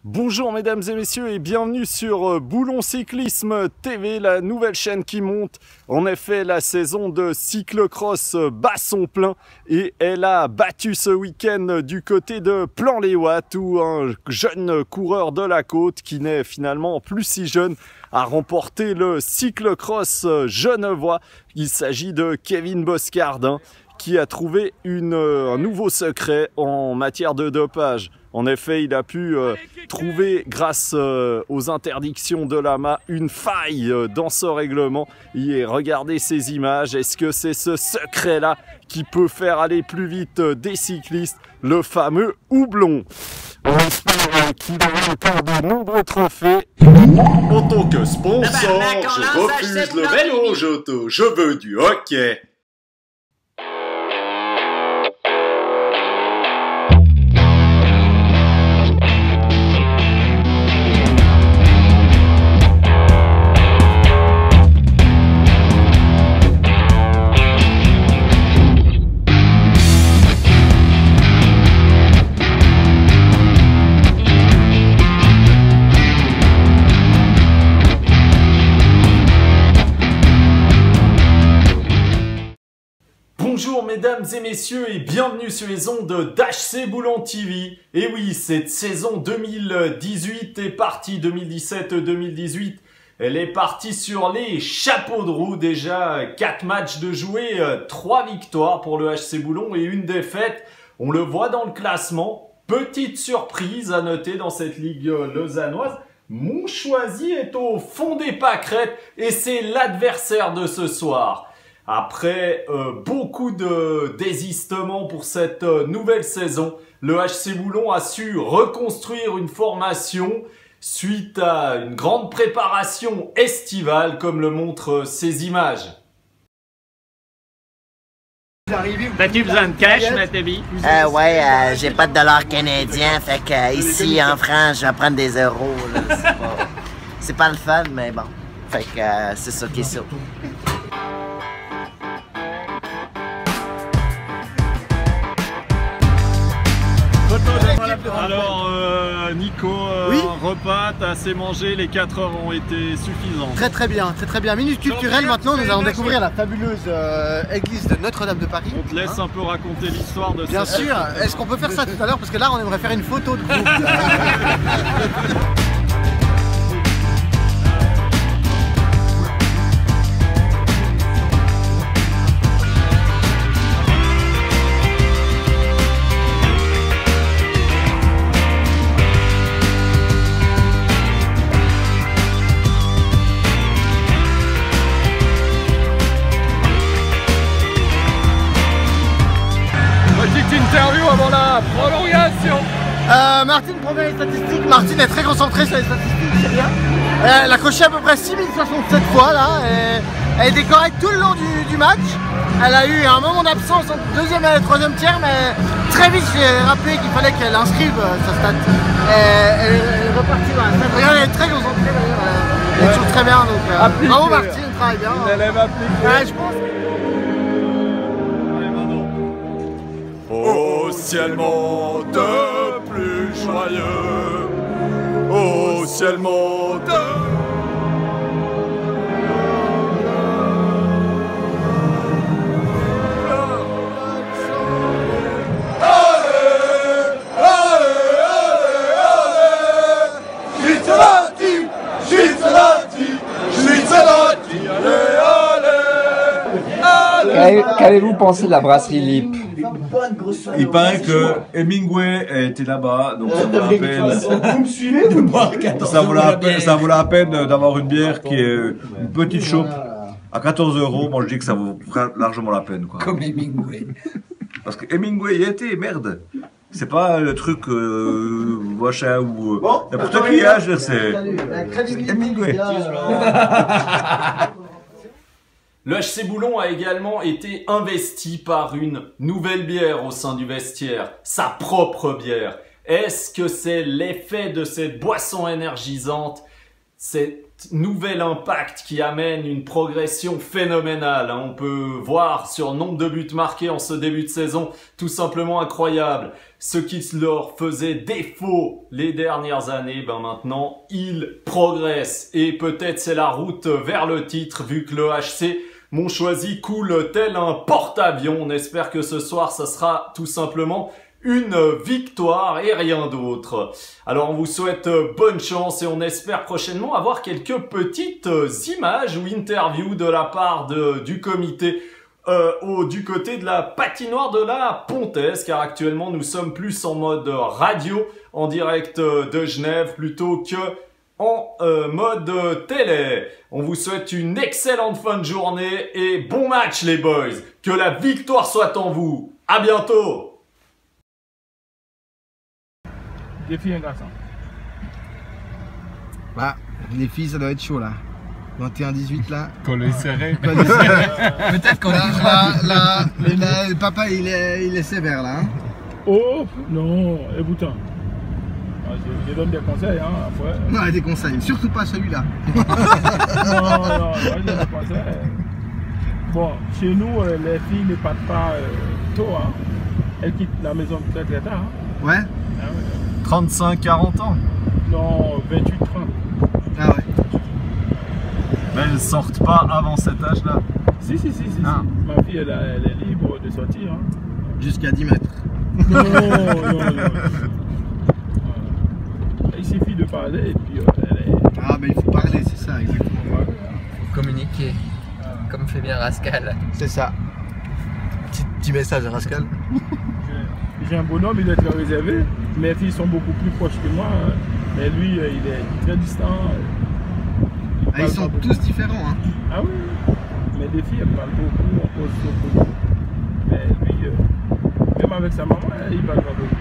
Bonjour mesdames et messieurs et bienvenue sur Boulon Cyclisme TV, la nouvelle chaîne qui monte. En effet, la saison de cyclocross bat son plein et elle a battu ce week-end du côté de Plan-les-Ouates où un jeune coureur de la côte qui n'est finalement plus si jeune a remporté le cyclocross genevois. Il s'agit de Kevin Boscardin qui a trouvé un nouveau secret en matière de dopage. En effet, il a pu trouver, grâce aux interdictions de l'AMA, une faille dans ce règlement. Et regardez ces images. Est-ce que c'est ce secret-là qui peut faire aller plus vite des cyclistes? Le fameux houblon. On espère qu'il aura encore de nombreux trophées. En tant que sponsor, je refuse le vélo, je veux du hockey. Bonjour mesdames et messieurs et bienvenue sur les ondes d'HC Boulon TV. Et oui, cette saison 2018 est partie, 2017-2018. Elle est partie sur les chapeaux de roue. Déjà 4 matchs de jouer, 3 victoires pour le HC Boulon et une défaite. On le voit dans le classement. Petite surprise à noter dans cette ligue lausannoise. Montchoisy est au fond des pâquerettes et c'est l'adversaire de ce soir. Après beaucoup de désistements pour cette nouvelle saison, le HC Boulon a su reconstruire une formation suite à une grande préparation estivale, comme le montrent ces images. T'as-tu besoin de cash, Mathévi? Ouais, j'ai pas de dollars canadiens, fait que ici en France, je vais prendre des euros. C'est pas le fun, mais bon. Fait que c'est ça qui est ça. Alors Nico, oui, repas, t'as assez mangé, les 4 heures ont été suffisantes. très bien. Minute culturelle maintenant, nous allons découvrir la fabuleuse église de Notre-Dame de Paris. On te laisse un peu raconter l'histoire de Bien sûr, est-ce qu'on peut faire ça tout à l'heure? Parce que là on aimerait faire une photo de groupe. Interview avant la prolongation. Martine provient les statistiques. Martine est très concentrée sur les statistiques, c'est bien. Elle a coché à peu près 6067 fois là. Elle était correcte tout le long du match. Elle a eu un moment d'absence entre le deuxième et le troisième tiers, mais très vite j'ai rappelé qu'il fallait qu'elle inscrive sa stat. Elle est repartie dans la stat. Regarde, elle est très concentrée d'ailleurs. Elle est toujours très bien. Donc, bravo Martine, travaille bien. Une élève appliquée. Je pense. Au ciel monte plus joyeux, au ciel monte. Qu'avez-vous pensé de la brasserie Lip? Il paraît que Hemingway était là-bas, donc ça vaut la peine. Ça vaut la peine d'avoir une bière qui est une petite chope à 14 €. Moi je dis que ça vaut largement la peine, quoi. Comme Hemingway. Parce que Hemingway y était, merde. C'est pas le truc machin ou n'importe qui, hein, je veux dire, c'est Hemingway. Le HC Boulon a également été investi par une nouvelle bière au sein du vestiaire, sa propre bière. Est-ce que c'est l'effet de cette boisson énergisante? C'est nouvel impact qui amène une progression phénoménale. On peut voir sur le nombre de buts marqués en ce début de saison, tout simplement incroyable. Ce qui leur faisait défaut les dernières années, maintenant ils progressent. Et peut-être c'est la route vers le titre, vu que le HC Montchoisy coule tel un porte-avions. On espère que ce soir, ça sera tout simplement une victoire et rien d'autre. Alors on vous souhaite bonne chance et on espère prochainement avoir quelques petites images ou interviews de la part du comité du côté de la patinoire de la Pontaise, car actuellement nous sommes plus en mode radio en direct de Genève plutôt que en mode télé. On vous souhaite une excellente fin de journée et bon match les boys. Que la victoire soit en vous. À bientôt. Des filles et un garçon. Bah, les filles, ça doit être chaud là. 21-18 là. Collet serré. Peut-être qu'on là, le papa il est sévère là. Hein. Oh non, écoutez. Je donne des conseils après. Non, des conseils, surtout pas celui-là. non, je donne des conseils. Bon, chez nous, les filles ne partent pas tôt. Elles quittent la maison très très tard. Ouais. 35-40 ans. Non, 28-30. Ah ouais. Mais elles sortent pas avant cet âge-là. Si. Ah. Ma fille, elle est libre de sortir. Jusqu'à 10 mètres. Non. Il suffit de parler et puis elle est... Ah mais il faut parler, c'est ça, exactement. Communiquer, comme fait bien Rascal. C'est ça. Petit message à Rascal. J'ai un bonhomme, il est très réservé. Mes filles sont beaucoup plus proches que moi. Mais lui, il est très distant. Ils sont tous différents. Hein. Ah oui. Mais des filles, elles parlent beaucoup, on pose beaucoup. Mais lui, même avec sa maman, il parle pas beaucoup.